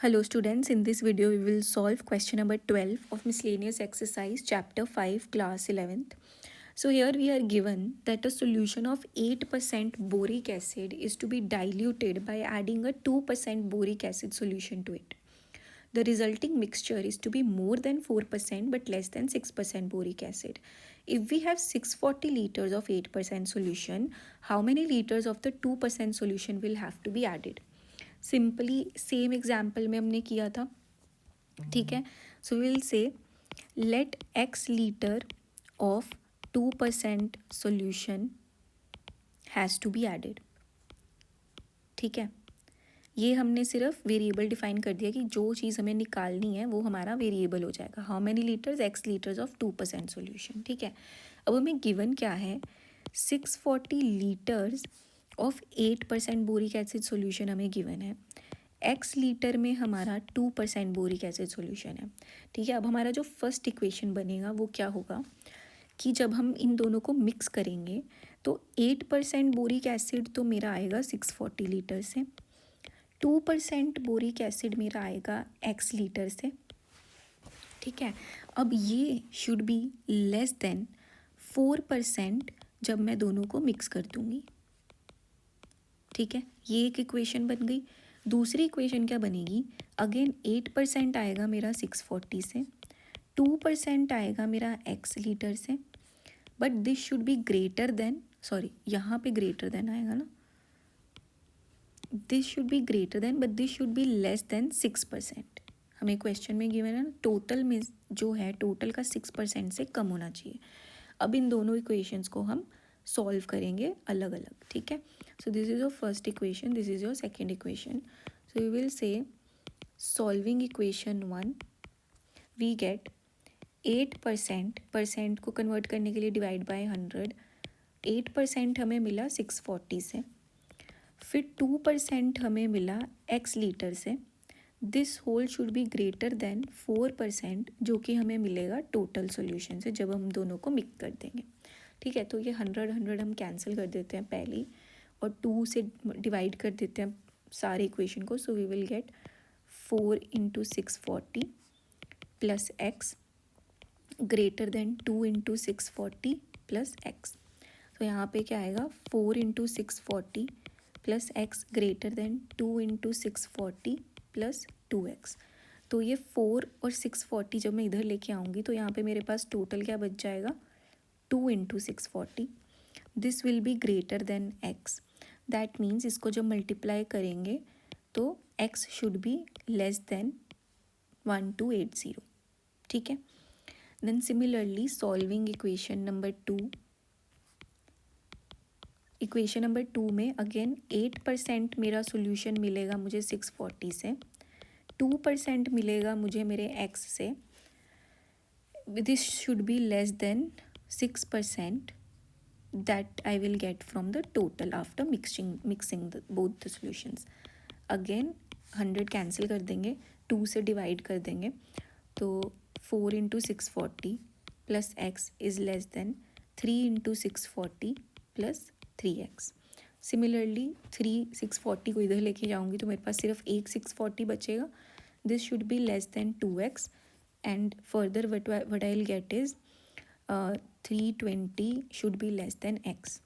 Hello students, in this video we will solve question number 12 of miscellaneous exercise chapter 5 class 11th. So here we are given that a solution of 8% boric acid is to be diluted by adding a 2% boric acid solution to it. The resulting mixture is to be more than 4% but less than 6% boric acid. If we have 640 liters of 8% solution, how many liters of the 2% solution will have to be added? Simply same example में हमने किया था, ठीक है. So will say let x litre of 2% solution has to be added. ठीक है, ये हमने सिर्फ वेरिएबल डिफाइन कर दिया कि जो चीज़ हमें निकालनी है वो हमारा वेरिएबल हो जाएगा. How many litres? X litres of 2% solution. ठीक है, अब हमें गिवन क्या है? 640 litres of 8% boric acid solution हमें गिवन है. एक्स लीटर में हमारा 2% बोरिक एसिड सोल्यूशन है. ठीक है, अब हमारा जो फर्स्ट इक्वेशन बनेगा वो क्या होगा कि जब हम इन दोनों को मिक्स करेंगे तो 8% बोरिक एसिड तो मेरा आएगा 640 लीटर से, 2% बोरिक एसिड मेरा आएगा एक्स लीटर से. ठीक है, अब ये शुड बी लेस देन 4% जब मैं दोनों को मिक्स कर दूँगी. ठीक है, ये एक इक्वेशन बन गई. दूसरी इक्वेशन क्या बनेगी? अगेन 8% आएगा मेरा 640 से, 2% आएगा मेरा एक्स लीटर से, but this should be greater then, sorry यहाँ पे ग्रेटर देन आएगा ना, this should be greater then but this should be less then 6%. हमें क्वेश्चन में गिवन है ना, टोटल में जो है टोटल का 6% से कम होना चाहिए. अब इन दोनों इक्वेशंस को हम सॉल्व करेंगे अलग अलग. ठीक है, so this is your first equation, this is your second equation. So you will say solving equation 1 we get 8%, percent को कन्वर्ट करने के लिए डिवाइड बाय 100. 8% हमें मिला 640 से, फिर 2% हमें मिला एक्स लीटर से. This whole should be greater than 4% जो कि हमें मिलेगा टोटल सॉल्यूशन से जब हम दोनों को मिक्स कर देंगे. ठीक है, तो ये 100 हम कैंसिल कर देते हैं पहले और 2 से डिवाइड कर देते हैं सारे इक्वेशन को. So we will get 4 into 640 plus x greater than 2 into 640 plus x. तो यहाँ पे क्या आएगा? 4 into 640 plus x greater than 2 into 640 plus 2x. तो ये 4 और 640 जब मैं इधर लेके आऊँगी तो यहाँ पे मेरे पास टोटल क्या बच जाएगा? 2 into 640. This will be greater than x. That means इसको जब मल्टीप्लाई करेंगे तो x should be less than 1280. ठीक है, then similarly solving equation number 2. Equation number 2 में अगेन 8% मेरा सोल्यूशन मिलेगा मुझे 640 से, 2% मिलेगा मुझे मेरे x से. This should be less then 6% that I will get from the total after mixing both the solutions. Again 100 cancel कर देंगे, 2 से डिवाइड कर देंगे, तो 4 into 640 plus x is less than 3 into 640 plus 3x. Similarly 640 को इधर लेके जाऊँगी तो मेरे पास सिर्फ एक 640 बचेगा. This should be less then 2x and further what I will get is 320 should be less then x.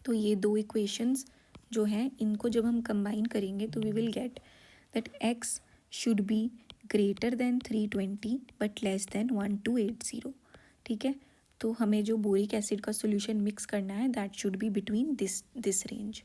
तो ये दो इक्वेशंस जो हैं इनको जब हम कंबाइन करेंगे तो we will get that x should be greater than 320 but less than 1280. ठीक है, तो हमें जो बोरिक एसिड का सोल्यूशन मिक्स करना है that should be between this range.